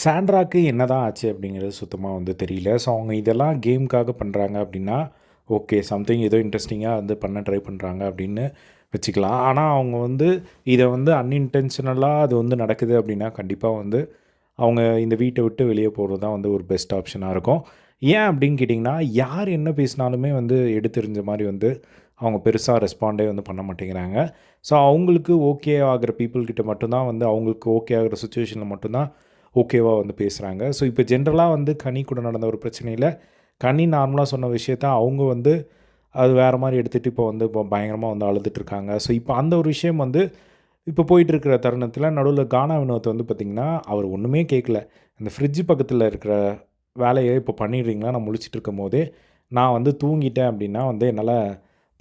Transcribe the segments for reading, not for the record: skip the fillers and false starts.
சாண்ட்ராக்கு என்னதான் ஆச்சு அப்படிங்கிறது சுத்தமா வந்து தெரியல. ஸோ அவங்க இதெல்லாம் கேம்க்காக பண்றாங்க அப்படின்னா, ஓகே சம்திங் ஏதோ இன்ட்ரெஸ்டிங்கா வந்து பண்ண ட்ரை பண்றாங்க அப்படின்னு வச்சுக்கலாம். ஆனா அவங்க வந்து இத வந்து அன்இன்டென்ஷனலா அது வந்து நடக்குது அப்படின்னா, கண்டிப்பா வந்து அவங்க இந்த வீட்ட விட்டு வெளிய போறது தான் வந்து ஒரு பெஸ்ட் ஆப்ஷனா இருக்கும். ஏன் அப்படின்னு கேட்டிங்கன்னா, யார் என்ன பேசினாலுமே வந்து எடுத்தெறிஞ்ச மாரி வந்து அவங்க பெருசா ரெஸ்பாண்டே வந்து பண்ண மாட்டேங்கிறாங்க. ஸோ அவங்களுக்கு ஓகே ஆகுற பீப்பிள் கிட்ட மட்டும் தான் வந்து அவங்களுக்கு ஓகே ஆகுற சிச்சுவேஷன்ல மட்டும் தான் ஓகேவா வந்து பேசுகிறாங்க. ஸோ இப்போ ஜென்ரலாக வந்து கனி கூட நடந்த ஒரு பிரச்சனையில் கனி நார்மலாக சொன்ன விஷயத்த அவங்க வந்து அது வேறு மாதிரி எடுத்துகிட்டு இப்போ பயங்கரமாக வந்து அழுதுட்டுருக்காங்க. ஸோ இப்போ அந்த ஒரு விஷயம் வந்து இப்போ போயிட்டுருக்கிற தருணத்தில் நடுவில் கானா வினோத் வந்து பார்த்திங்கன்னா அவர் ஒன்றுமே கேட்கல. அந்த ஃப்ரிட்ஜ் பக்கத்தில் இருக்கிற வேலையை இப்போ பண்ணிடுறீங்களா, நான் முழிச்சிட்டு இருக்கும் போதே நான் வந்து தூங்கிட்டேன் அப்படின்னா வந்து என்னால்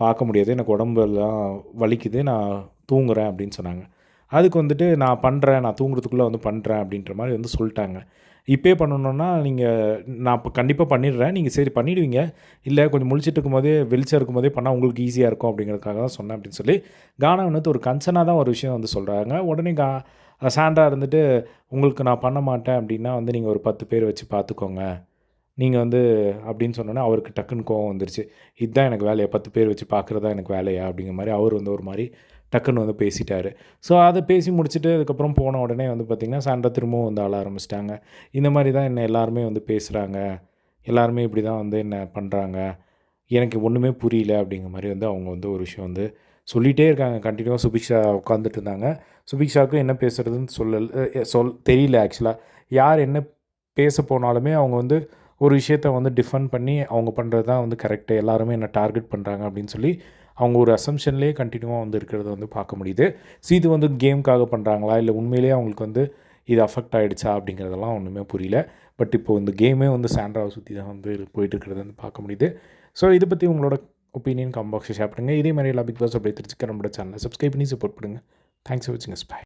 பார்க்க முடியாது, எனக்கு உடம்பெல்லாம் வலிக்குது, நான் தூங்குறேன் அப்படின்னு சொன்னாங்க. அதுக்கு வந்துட்டு நான் பண்ணுறேன், நான் தூங்குறதுக்குள்ளே வந்து பண்ணுறேன் அப்படின்ற மாதிரி வந்து சொல்லிட்டாங்க. இப்பயே பண்ணணுன்னா நான் இப்போ கண்டிப்பாக பண்ணிடுறேன், நீங்கள் சரி பண்ணிடுவீங்க, இல்லை கொஞ்சம் முழிச்சிட்டு இருக்கும்போதே வெளிச்சம் இருக்கும்போதே பண்ணால் உங்களுக்கு ஈஸியாக இருக்கும் அப்படிங்கிறதுக்காக தான் சொன்னேன் அப்படின்னு சொல்லி கானா வந்து ஒரு கன்சர்னாக தான் ஒரு விஷயம் வந்து சொல்கிறாங்க. உடனே சாண்ட்ரா இருந்துட்டு உங்களுக்கு நான் பண்ண மாட்டேன் அப்படின்னா வந்து நீங்கள் ஒரு 10 பேர் வச்சு பார்த்துக்கோங்க, நீங்கள் வந்து அப்படின்னு சொன்னோன்னே அவருக்கு டக்குன்னு கோவம் வந்துருச்சு. இதுதான் எனக்கு வேலையா, 10 பேர் வச்சு பார்க்குறது தான் எனக்கு வேலையா அப்படிங்கிற மாதிரி அவர் வந்து ஒரு மாதிரி டக்குன்னு வந்து பேசிட்டாரு. ஸோ அத பேசி முடிச்சுட்டு அதுக்கப்புறம் போன உடனே வந்து பார்த்திங்கன்னா, சாண்ட்ரா திரும்பவும் வந்து அழ ஆரம்பிச்சிட்டாங்க. இந்த மாதிரி தான் என்ன எல்லாருமே வந்து பேசுகிறாங்க, எல்லாருமே இப்படி தான் வந்து என்ன பண்ணுறாங்க, எனக்கு ஒன்றுமே புரியல அப்படிங்கிற மாதிரி வந்து அவங்க வந்து ஒரு விஷயம் வந்து சொல்லிகிட்டே இருக்காங்க. கண்டினியூவாக சுபிக்ஷா உட்காந்துட்டு இருந்தாங்க. சுபிக்ஷாவுக்கும் என்ன பேசுகிறதுன்னு தெரியல ஆக்சுவலாக. யார் என்ன பேச போனாலுமே அவங்க வந்து ஒரு விஷயத்த வந்து டிஃபெண்ட் பண்ணி அவங்க பண்ணுறது தான் வந்து கரெக்டு, எல்லாருமே என்ன டார்கெட் பண்ணுறாங்க அப்படின்னு சொல்லி அவங்க ஒரு அசம்ஷன்லேயே கண்டினியூவாக வந்து இருக்கிறத வந்து பார்க்க முடியுது. ஸோ இது வந்து கேம்க்காக பண்ணுறாங்களா, இல்லை உண்மையிலேயே அவங்களுக்கு வந்து இது அஃபெக்ட் ஆகிடுச்சா அப்படிங்கிறதெல்லாம் ஒன்றுமே புரியல. பட் இப்போது இந்த கேமே வந்து சாண்ட்ராவை சுற்றி தான் வந்து போயிட்டுருக்கிறத வந்து பார்க்க முடியுது. ஸோ இதை பற்றி உங்களோட ஒப்பீனியன் கமெண்ட் பாக்ஸில் ஷேர் பண்ணுங்கள். இதே மாதிரி எல்லா பிக் பாஸ் அப்படியே தெரிஞ்சுக்க நம்மளோட சேனலை சப்ஸ்கிரைப் பண்ணி சப்போர்ட் பண்ணுங்கள். தேங்க்ஸ் ஃபார் வாட்சிங் அஸ். பை.